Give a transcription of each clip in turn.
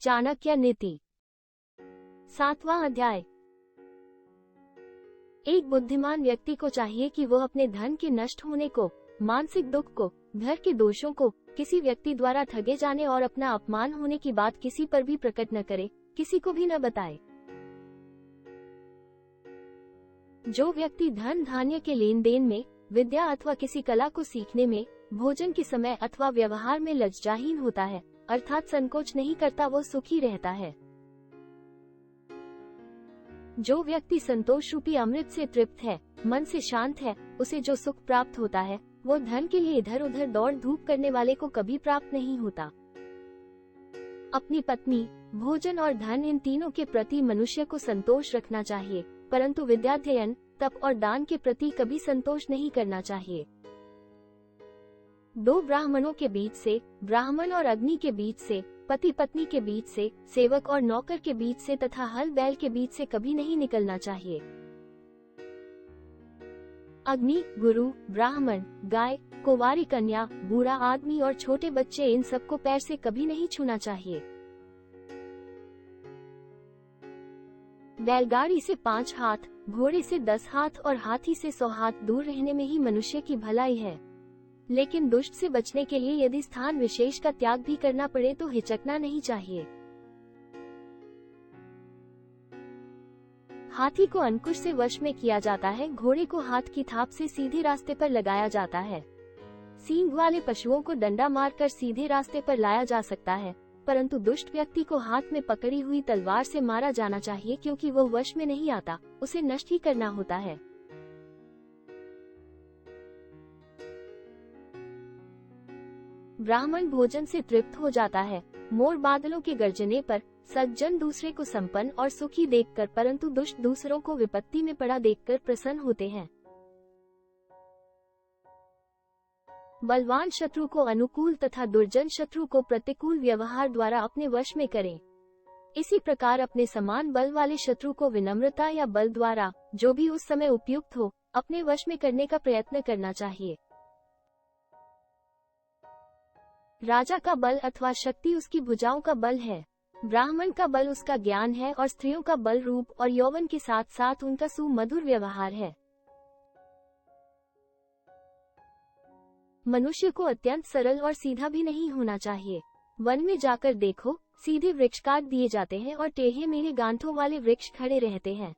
चाणक्य नीति। 7वां अध्याय। एक बुद्धिमान व्यक्ति को चाहिए कि वो अपने धन के नष्ट होने को, मानसिक दुख को, घर के दोषों को, किसी व्यक्ति द्वारा ठगे जाने और अपना अपमान होने की बात किसी पर भी प्रकट न करे, किसी को भी न बताए। जो व्यक्ति धन धान्य के लेन देन में, विद्या अथवा किसी कला को सीखने में, भोजन के समय अथवा व्यवहार में लज्जाहीन होता है, अर्थात संकोच नहीं करता, वो सुखी रहता है। जो व्यक्ति संतोष रूपी अमृत से तृप्त है, मन से शांत है, उसे जो सुख प्राप्त होता है वो धन के लिए इधर उधर दौड़ धूप करने वाले को कभी प्राप्त नहीं होता। अपनी पत्नी, भोजन और धन, इन तीनों के प्रति मनुष्य को संतोष रखना चाहिए, परंतु विद्याध्ययन, तप और दान के प्रति कभी संतोष नहीं करना चाहिए। दो ब्राह्मणों के बीच से, ब्राह्मण और अग्नि के बीच से, पति पत्नी के बीच से, सेवक और नौकर के बीच से तथा हल बैल के बीच से कभी नहीं निकलना चाहिए। अग्नि, गुरु, ब्राह्मण, गाय, कुंवारी कन्या, बूढ़ा आदमी और छोटे बच्चे, इन सबको पैर से कभी नहीं छूना चाहिए। बैलगाड़ी से 5 हाथ, घोड़े से 10 हाथ और हाथी से 100 हाथ दूर रहने में ही मनुष्य की भलाई है। लेकिन दुष्ट से बचने के लिए यदि स्थान विशेष का त्याग भी करना पड़े तो हिचकना नहीं चाहिए। हाथी को अंकुश से वश में किया जाता है, घोड़े को हाथ की थाप से सीधे रास्ते पर लगाया जाता है। सींग वाले पशुओं को डंडा मारकर सीधे रास्ते पर लाया जा सकता है, परंतु दुष्ट व्यक्ति को हाथ में पकड़ी हुई तलवार से मारा जाना चाहिए, क्योंकि वो वश में नहीं आता, उसे नष्ट ही करना होता है। ब्राह्मण भोजन से तृप्त हो जाता है, मोर बादलों के गर्जने पर, सज्जन दूसरे को संपन्न और सुखी देखकर, परंतु दुष्ट दूसरों को विपत्ति में पड़ा देखकर प्रसन्न होते हैं। बलवान शत्रु को अनुकूल तथा दुर्जन शत्रु को प्रतिकूल व्यवहार द्वारा अपने वश में करें। इसी प्रकार अपने समान बल वाले शत्रु को विनम्रता या बल द्वारा, जो भी उस समय उपयुक्त हो, अपने वश में करने का प्रयत्न करना चाहिए। राजा का बल अथवा शक्ति उसकी भुजाओं का बल है। ब्राह्मण का बल उसका ज्ञान है और स्त्रियों का बल रूप और यौवन के साथ साथ उनका सुमधुर व्यवहार है। मनुष्य को अत्यंत सरल और सीधा भी नहीं होना चाहिए। वन में जाकर देखो, सीधे वृक्ष काट दिए जाते हैं और टेढ़े मेढ़े गांठों वाले वृक्ष खड़े रहते हैं।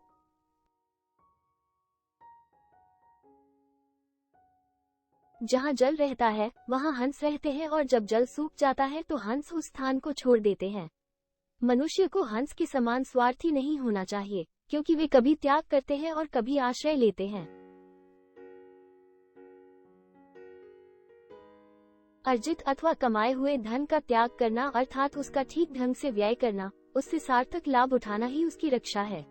जहाँ जल रहता है वहाँ हंस रहते हैं, और जब जल सूख जाता है तो हंस उस स्थान को छोड़ देते हैं। मनुष्य को हंस के समान स्वार्थी नहीं होना चाहिए, क्योंकि वे कभी त्याग करते हैं और कभी आश्रय लेते हैं। अर्जित अथवा कमाए हुए धन का त्याग करना, अर्थात उसका ठीक ढंग से व्यय करना, उससे सार्थक लाभ उठाना ही उसकी रक्षा है।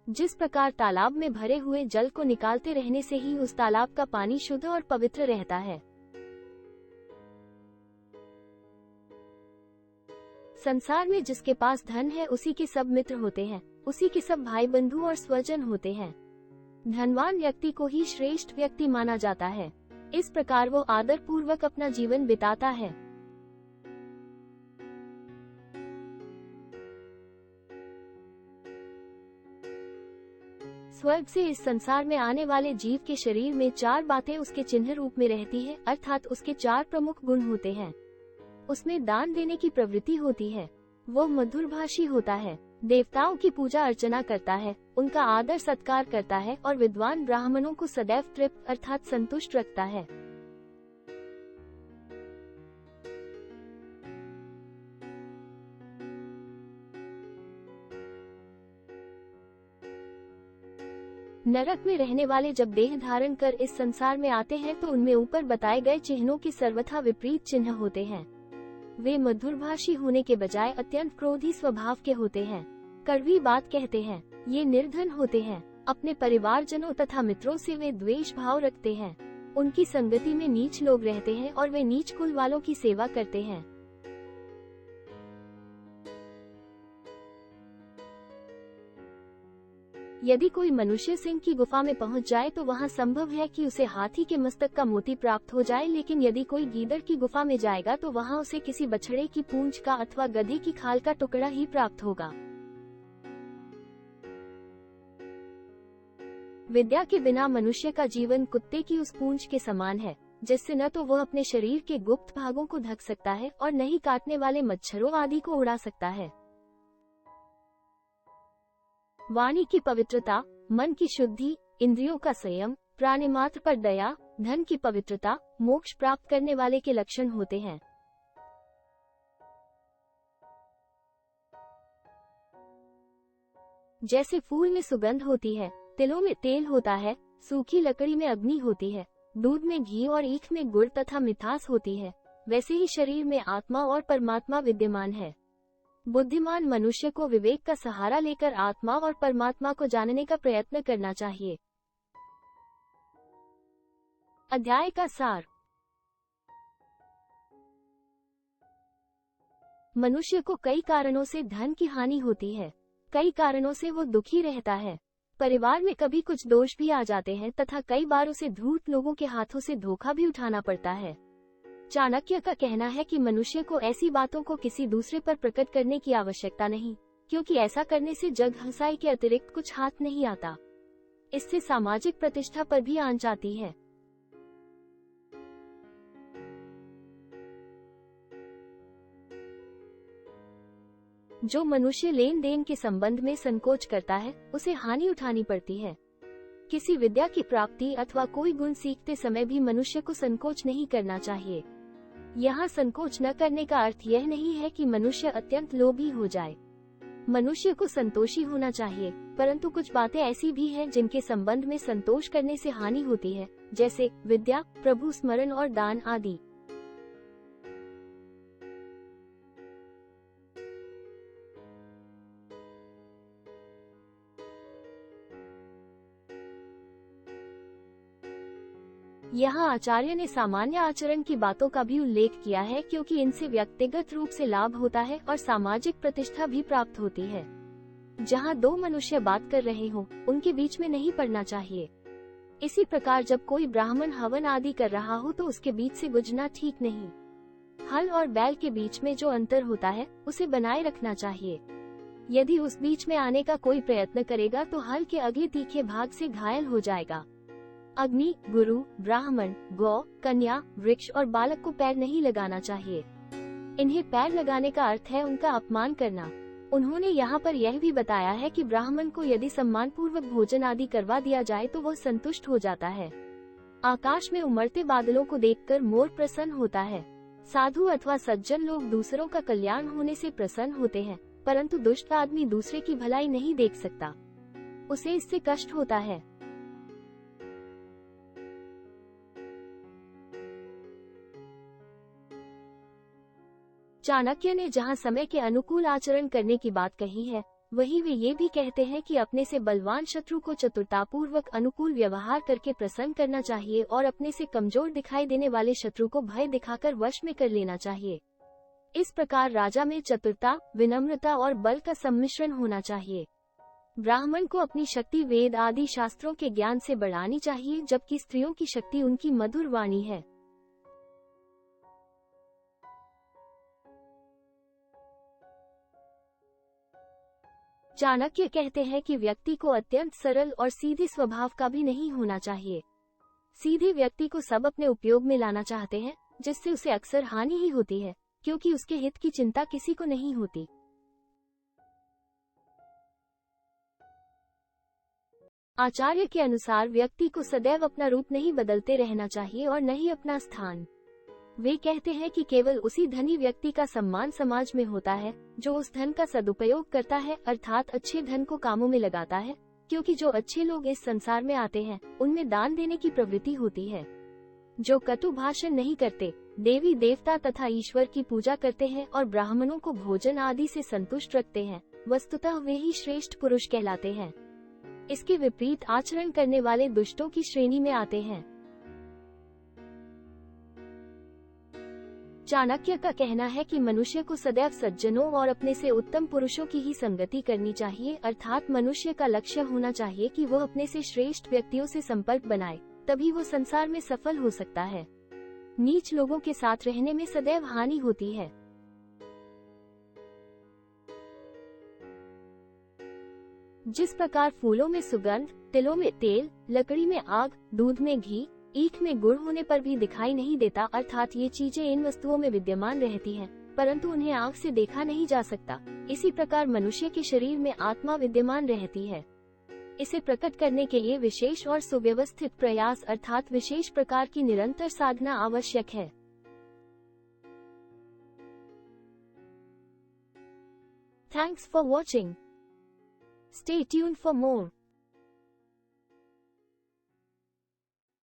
जिस प्रकार तालाब में भरे हुए जल को निकालते रहने से ही उस तालाब का पानी शुद्ध और पवित्र रहता है। संसार में जिसके पास धन है उसी के सब मित्र होते हैं, उसी के सब भाई बंधु और स्वजन होते हैं। धनवान व्यक्ति को ही श्रेष्ठ व्यक्ति माना जाता है। इस प्रकार वो आदर पूर्वक अपना जीवन बिताता है। स्वर्ग से इस संसार में आने वाले जीव के शरीर में 4 बातें उसके चिन्ह रूप में रहती है, अर्थात उसके 4 प्रमुख गुण होते हैं। उसमें दान देने की प्रवृत्ति होती है, वो मधुरभाषी होता है, देवताओं की पूजा अर्चना करता है, उनका आदर सत्कार करता है और विद्वान ब्राह्मणों को सदैव तृप्त अर्थात संतुष्ट रखता है। नरक में रहने वाले जब देह धारण कर इस संसार में आते हैं तो उनमें ऊपर बताए गए चिन्हों के सर्वथा विपरीत चिन्ह होते हैं। वे मधुरभाषी होने के बजाय अत्यंत क्रोधी स्वभाव के होते हैं, कड़वी बात कहते हैं, ये निर्धन होते हैं, अपने परिवारजनों तथा मित्रों से वे द्वेष भाव रखते हैं, उनकी संगति में नीच लोग रहते हैं और वे नीच कुल वालों की सेवा करते हैं। यदि कोई मनुष्य सिंह की गुफा में पहुंच जाए तो वहां संभव है कि उसे हाथी के मस्तक का मोती प्राप्त हो जाए, लेकिन यदि कोई गीदड़ की गुफा में जाएगा तो वहां उसे किसी बछड़े की पूंछ का अथवा गधे की खाल का टुकड़ा ही प्राप्त होगा। विद्या के बिना मनुष्य का जीवन कुत्ते की उस पूंछ के समान है, जिससे न तो वह अपने शरीर के गुप्त भागों को ढक सकता है और न ही काटने वाले मच्छरों आदि को उड़ा सकता है। वाणी की पवित्रता, मन की शुद्धि, इंद्रियों का संयम, प्राणी मात्र पर दया, धन की पवित्रता, मोक्ष प्राप्त करने वाले के लक्षण होते हैं। जैसे फूल में सुगंध होती है, तिलों में तेल होता है, सूखी लकड़ी में अग्नि होती है, दूध में घी और ईख में गुड़ तथा मिठास होती है, वैसे ही शरीर में आत्मा और परमात्मा विद्यमान है। बुद्धिमान मनुष्य को विवेक का सहारा लेकर आत्मा और परमात्मा को जानने का प्रयत्न करना चाहिए। अध्याय का सार। मनुष्य को कई कारणों से धन की हानि होती है, कई कारणों से वो दुखी रहता है। परिवार में कभी कुछ दोष भी आ जाते हैं तथा कई बार उसे धूर्त लोगों के हाथों से धोखा भी उठाना पड़ता है। चाणक्य का कहना है कि मनुष्य को ऐसी बातों को किसी दूसरे पर प्रकट करने की आवश्यकता नहीं, क्योंकि ऐसा करने से जग हंसाई के अतिरिक्त कुछ हाथ नहीं आता। इससे सामाजिक प्रतिष्ठा पर भी आंच आती है। जो मनुष्य लेन देन के संबंध में संकोच करता है, उसे हानि उठानी पड़ती है। किसी विद्या की प्राप्ति अथवा कोई गुण सीखते समय भी मनुष्य को संकोच नहीं करना चाहिए। यहाँ संकोच न करने का अर्थ यह नहीं है कि मनुष्य अत्यंत लोभी हो जाए। मनुष्य को संतोषी होना चाहिए, परंतु कुछ बातें ऐसी भी हैं जिनके संबंध में संतोष करने से हानि होती है, जैसे विद्या, प्रभु स्मरण और दान आदि। यहाँ आचार्य ने सामान्य आचरण की बातों का भी उल्लेख किया है, क्योंकि इनसे व्यक्तिगत रूप से लाभ होता है और सामाजिक प्रतिष्ठा भी प्राप्त होती है। जहाँ दो मनुष्य बात कर रहे हों, उनके बीच में नहीं पड़ना चाहिए। इसी प्रकार जब कोई ब्राह्मण हवन आदि कर रहा हो तो उसके बीच से गुजरना ठीक नहीं। हल और बैल के बीच में जो अंतर होता है, उसे बनाए रखना चाहिए। यदि उस बीच में आने का कोई प्रयत्न करेगा तो हल के अगले तीखे भाग से घायल हो जाएगा। अग्नि, गुरु, ब्राह्मण, गौ, कन्या, वृक्ष और बालक को पैर नहीं लगाना चाहिए। इन्हें पैर लगाने का अर्थ है उनका अपमान करना। उन्होंने यहाँ पर यह भी बताया है कि ब्राह्मण को यदि सम्मान पूर्वक भोजन आदि करवा दिया जाए तो वह संतुष्ट हो जाता है। आकाश में उमड़ते बादलों को देखकर मोर प्रसन्न होता है। साधु अथवा सज्जन लोग दूसरों का कल्याण होने से प्रसन्न होते हैं, परंतु दुष्ट आदमी दूसरे की भलाई नहीं देख सकता, उसे इससे कष्ट होता है। चाणक्य ने जहाँ समय के अनुकूल आचरण करने की बात कही है, वहीं वे ये भी कहते हैं कि अपने से बलवान शत्रु को चतुरतापूर्वक अनुकूल व्यवहार करके प्रसन्न करना चाहिए और अपने से कमजोर दिखाई देने वाले शत्रु को भय दिखाकर वश में कर लेना चाहिए। इस प्रकार राजा में चतुरता, विनम्रता और बल का सम्मिश्रण होना चाहिए। ब्राह्मण को अपनी शक्ति वेद आदि शास्त्रों के ज्ञान से बढ़ानी चाहिए, जबकि स्त्रियों की शक्ति उनकी मधुर वाणी है। चाणक्य कहते हैं कि व्यक्ति को अत्यंत सरल और सीधे स्वभाव का भी नहीं होना चाहिए। सीधे व्यक्ति को सब अपने उपयोग में लाना चाहते हैं, जिससे उसे अक्सर हानि ही होती है, क्योंकि उसके हित की चिंता किसी को नहीं होती। आचार्य के अनुसार व्यक्ति को सदैव अपना रूप नहीं बदलते रहना चाहिए और न ही अपना स्थान। वे कहते हैं कि केवल उसी धनी व्यक्ति का सम्मान समाज में होता है जो उस धन का सदुपयोग करता है, अर्थात अच्छे धन को कामों में लगाता है, क्योंकि जो अच्छे लोग इस संसार में आते हैं उनमें दान देने की प्रवृत्ति होती है। जो कटु भाषण नहीं करते, देवी देवता तथा ईश्वर की पूजा करते हैं और ब्राह्मणों को भोजन आदि से संतुष्ट रखते हैं, वस्तुतः वे ही श्रेष्ठ पुरुष कहलाते हैं। इसके विपरीत आचरण करने वाले दुष्टों की श्रेणी में आते हैं। चाणक्य का कहना है कि मनुष्य को सदैव सज्जनों और अपने से उत्तम पुरुषों की ही संगति करनी चाहिए, अर्थात मनुष्य का लक्ष्य होना चाहिए कि वह अपने से श्रेष्ठ व्यक्तियों से संपर्क बनाए, तभी वो संसार में सफल हो सकता है। नीच लोगों के साथ रहने में सदैव हानि होती है। जिस प्रकार फूलों में सुगंध, तिलों में तेल, लकड़ी में आग, दूध में घी, ईख में गुड़ होने पर भी दिखाई नहीं देता, अर्थात ये चीजें इन वस्तुओं में विद्यमान रहती हैं, परंतु उन्हें आँख से देखा नहीं जा सकता। इसी प्रकार मनुष्य के शरीर में आत्मा विद्यमान रहती है। इसे प्रकट करने के लिए विशेष और सुव्यवस्थित प्रयास अर्थात विशेष प्रकार की निरंतर साधना आवश्यक है। Thanks for watching. Stay tuned for more.